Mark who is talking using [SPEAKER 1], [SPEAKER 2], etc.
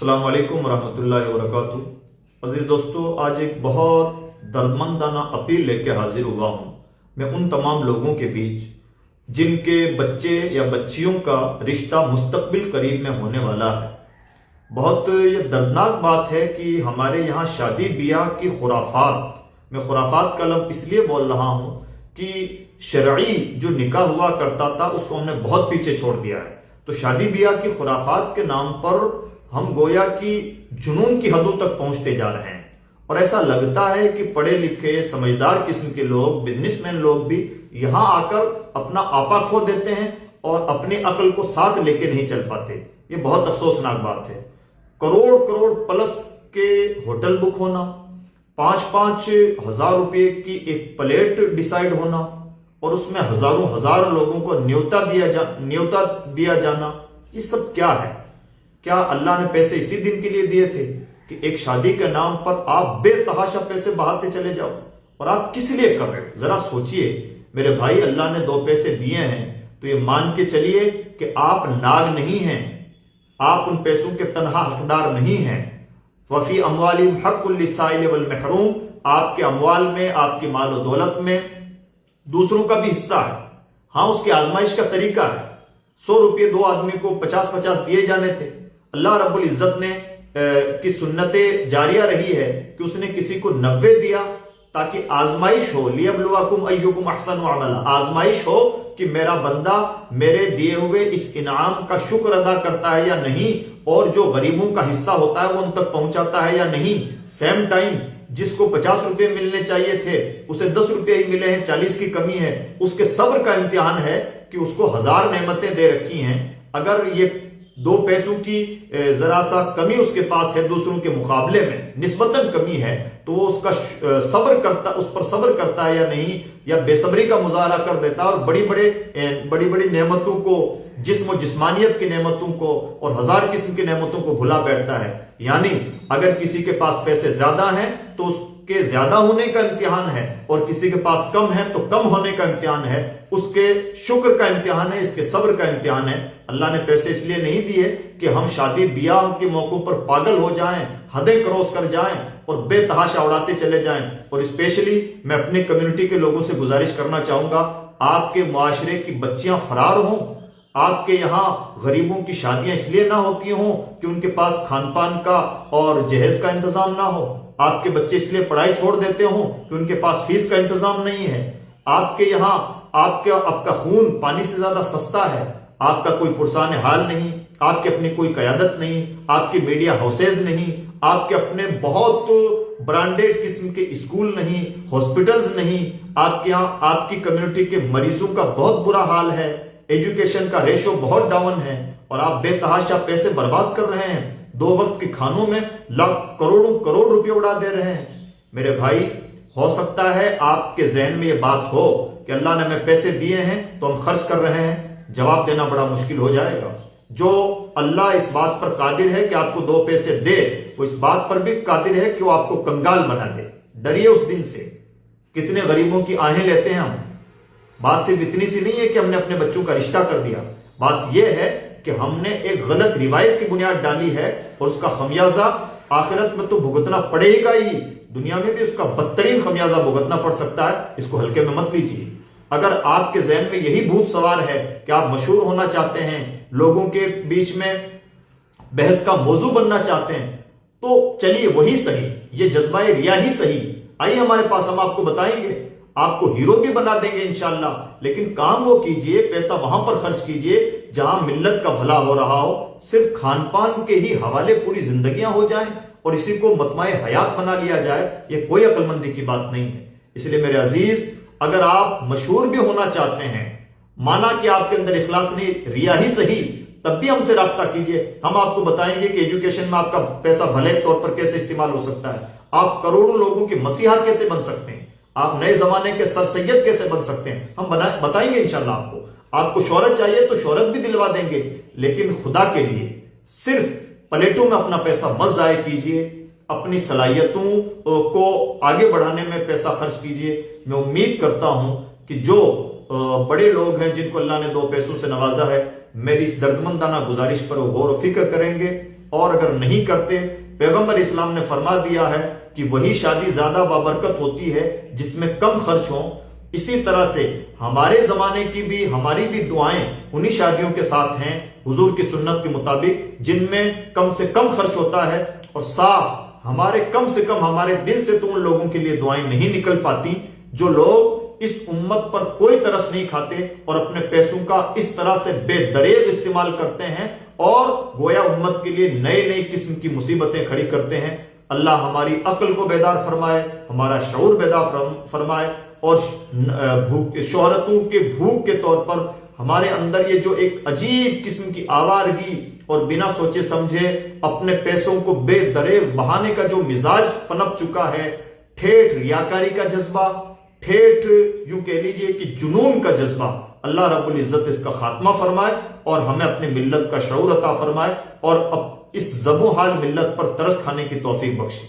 [SPEAKER 1] السلام علیکم ورحمۃ اللہ وبرکاتہ۔ عزیز دوستو، آج ایک بہت دردمندانہ اپیل لے کے حاضر ہوا ہوں میں ان تمام لوگوں کے بیچ جن کے بچے یا بچیوں کا رشتہ مستقبل قریب میں ہونے والا ہے۔ بہت یہ دردناک بات ہے کہ ہمارے یہاں شادی بیاہ کی خرافات، میں خرافات کا لفظ اس لیے بول رہا ہوں کہ شرعی جو نکاح ہوا کرتا تھا اس کو ہم نے بہت پیچھے چھوڑ دیا ہے۔ تو شادی بیاہ کی خرافات کے نام پر ہم گویا کہ جنون کی حدوں تک پہنچتے جا رہے ہیں، اور ایسا لگتا ہے کہ پڑھے لکھے سمجھدار قسم کے لوگ، بزنس مین لوگ بھی یہاں آ کر اپنا آپا کھو دیتے ہیں اور اپنی عقل کو ساتھ لے کے نہیں چل پاتے۔ یہ بہت افسوسناک بات ہے۔ کروڑ کروڑ پلس کے ہوٹل بک ہونا، 5,000 روپے کی ایک پلیٹ ڈیسائیڈ ہونا، اور اس میں ہزار لوگوں کو نیوتا دیا جانا، یہ سب کیا ہے؟ کیا اللہ نے پیسے اسی دن کے لیے دیے تھے کہ ایک شادی کے نام پر آپ بے تحاشا پیسے بہاتے چلے جاؤ؟ اور آپ کس لیے کر رہے ہو؟ ذرا سوچئے میرے بھائی، اللہ نے 2 پیسے دیے ہیں تو یہ مان کے چلیے کہ آپ ناگ نہیں ہیں، آپ ان پیسوں کے تنہا حقدار نہیں ہیں۔ وفی اموالہم حق للسائل والمحروم، آپ کے اموال میں، آپ کی مال و دولت میں دوسروں کا بھی حصہ ہے۔ ہاں، اس کی آزمائش کا طریقہ ہے۔ 100 روپے 2 آدمی کو 50 دیے جانے تھے۔ اللہ رب العزت نے کی سنت جاریہ رہی ہے کہ اس نے کسی کو 90 دیا تاکہ آزمائش ہو، لیبلوکم ایکم احسن عملا، آزمائش ہو کہ میرا بندہ میرے دیے ہوئے اس انعام کا شکر ادا کرتا ہے یا نہیں، اور جو غریبوں کا حصہ ہوتا ہے وہ ان تک پہنچاتا ہے یا نہیں۔ سیم ٹائم جس کو 50 روپے ملنے چاہیے تھے اسے 10 روپے ہی ملے ہیں، 40 کی کمی ہے، اس کے صبر کا امتحان ہے کہ اس کو 1000 نعمتیں دے رکھی ہیں۔ اگر یہ 2 پیسوں کی ذرا سا کمی اس کے پاس ہے دوسروں کے مقابلے میں، نسبتاً کمی ہے، تو وہ اس کا اس پر صبر کرتا ہے یا نہیں، یا بے صبری کا مظاہرہ کر دیتا ہے اور بڑی بڑی نعمتوں کو، جسم و جسمانیت کی نعمتوں کو اور 1000 قسم کی نعمتوں کو بھلا بیٹھتا ہے۔ یعنی اگر کسی کے پاس پیسے زیادہ ہیں تو اس کے زیادہ ہونے کا امتحان ہے، اور کسی کے پاس کم ہے تو کم ہونے کا امتحان ہے، اس کے شکر کا امتحان ہے، اس کے صبر کا امتحان ہے۔ اللہ نے پیسے اس لیے نہیں دیے کہ ہم شادی بیاہ کے موقعوں پر پاگل ہو جائیں، حدیں کراس کر جائیں اور بے تحاشا اڑاتے چلے جائیں۔ اور اسپیشلی میں اپنے کمیونٹی کے لوگوں سے گزارش کرنا چاہوں گا، آپ کے معاشرے کی بچیاں فرار ہوں، آپ کے یہاں غریبوں کی شادیاں اس لیے نہ ہوتی ہوں کہ ان کے پاس کھان پان کا اور جہیز کا انتظام نہ ہو، آپ کے بچے اس لیے پڑھائی چھوڑ دیتے ہوں کہ ان کے پاس فیس کا انتظام نہیں ہے، آپ کے یہاں آپ کا خون پانی سے زیادہ سستا ہے، آپ کا کوئی پرسان حال نہیں، آپ کی اپنی کوئی قیادت نہیں، آپ کی میڈیا ہاؤسز نہیں، آپ کے اپنے بہت برانڈیڈ قسم کے اسکول نہیں، ہاسپٹلز نہیں، آپ کے یہاں آپ کی کمیونٹی کے مریضوں کا بہت برا حال ہے، ایجوکیشن کا ریشو بہت ڈاؤن ہے، اور آپ بے تحاشا پیسے برباد کر رہے ہیں، 2 وقت کے کھانوں میں کروڑوں روپے اڑا دے رہے ہیں۔ میرے بھائی، ہو سکتا ہے آپ کے ذہن میں یہ بات ہو کہ اللہ نے ہمیں پیسے دیے ہیں تو ہم خرچ کر رہے ہیں۔ جواب دینا بڑا مشکل ہو جائے گا۔ جو اللہ اس بات پر قادر ہے کہ آپ کو 2 پیسے دے، وہ اس بات پر بھی قادر ہے کہ وہ آپ کو کنگال بنا دے۔ ڈریے اس دن سے۔ کتنے غریبوں کی آہیں لیتے ہیں ہم۔ بات صرف اتنی سی نہیں ہے کہ ہم نے اپنے بچوں کا رشتہ کر دیا، بات یہ ہے کہ ہم نے ایک غلط روایت کی بنیاد ڈالی ہے، اور اس کا خمیازہ آخرت میں تو بھگتنا پڑے گا ہی، دنیا میں بھی اس کا بدترین خمیازہ بھگتنا پڑ سکتا ہے۔ اس کو ہلکے میں مت لیجیے۔ اگر آپ کے ذہن میں یہی بھوت سوار ہے کہ آپ مشہور ہونا چاہتے ہیں، لوگوں کے بیچ میں بحث کا موضوع بننا چاہتے ہیں، تو چلیے وہی صحیح، یہ جذبہ ریا ہی صحیح، آئیے ہمارے پاس، ہم آپ کو بتائیں گے، آپ کو ہیرو بھی بنا دیں گے انشاءاللہ۔ لیکن کام وہ کیجئے، پیسہ وہاں پر خرچ کیجئے جہاں ملت کا بھلا ہو رہا ہو۔ صرف کھان پان کے ہی حوالے پوری زندگیاں ہو جائیں اور اسی کو مطمع حیات بنا لیا جائے، یہ کوئی عقل مندی کی بات نہیں ہے۔ اس لیے میرے عزیز، اگر آپ مشہور بھی ہونا چاہتے ہیں، مانا کہ آپ کے اندر اخلاص نہیں، ریا ہی صحیح، تب بھی ہم سے رابطہ کیجئے، ہم آپ کو بتائیں گے کہ ایجوکیشن میں آپ کا پیسہ بھلے طور پر کیسے استعمال ہو سکتا ہے، آپ کروڑوں لوگوں کے مسیحا کیسے بن سکتے ہیں، آپ نئے زمانے کے سر سید کیسے بن سکتے ہیں، ہم بتائیں گے انشاءاللہ۔ آپ کو شہرت چاہیے تو شہرت بھی دلوا دیں گے، لیکن خدا کے لیے صرف پلیٹوں میں اپنا پیسہ مت ضائع کیجئے، اپنی صلاحیتوں کو آگے بڑھانے میں پیسہ خرچ کیجئے۔ میں امید کرتا ہوں کہ جو بڑے لوگ ہیں جن کو اللہ نے 2 پیسوں سے نوازا ہے، میری اس دردمندانہ گزارش پر غور و فکر کریں گے، اور اگر نہیں کرتے، پیغمبر اسلام نے فرما دیا ہے کہ وہی شادی زیادہ بابرکت ہوتی ہے جس میں کم خرچ ہوں۔ اسی طرح سے ہمارے زمانے کی بھی ہماری بھی دعائیں انہی شادیوں کے ساتھ ہیں حضور کی سنت کے مطابق، جن میں کم سے کم خرچ ہوتا ہے اور صاف کم سے کم ہمارے دل سے تو ان لوگوں کے لیے دعائیں نہیں نکل پاتی جو لوگ اس امت پر کوئی ترس نہیں کھاتے اور اپنے پیسوں کا اس طرح سے بے دریغ استعمال کرتے ہیں اور گویا امت کے لیے نئے نئی قسم کی مصیبتیں کھڑی کرتے ہیں۔ اللہ ہماری عقل کو بیدار فرمائے، ہمارا شعور بیدار فرمائے، اور شہرتوں کے بھوک کے طور پر ہمارے اندر یہ جو ایک عجیب قسم کی آوارگی اور بنا سوچے سمجھے اپنے پیسوں کو بے دریغ بہانے کا جو مزاج پنپ چکا ہے، ٹھیٹھ ریاکاری کا جذبہ، ٹھیٹھ یوں کہہ لیجئے کہ جنون کا جذبہ، اللہ رب العزت اس کا خاتمہ فرمائے اور ہمیں اپنی ملت کا شعور عطا فرمائے اور اب اس زبوں حال ملت پر ترس کھانے کی توفیق بخشے۔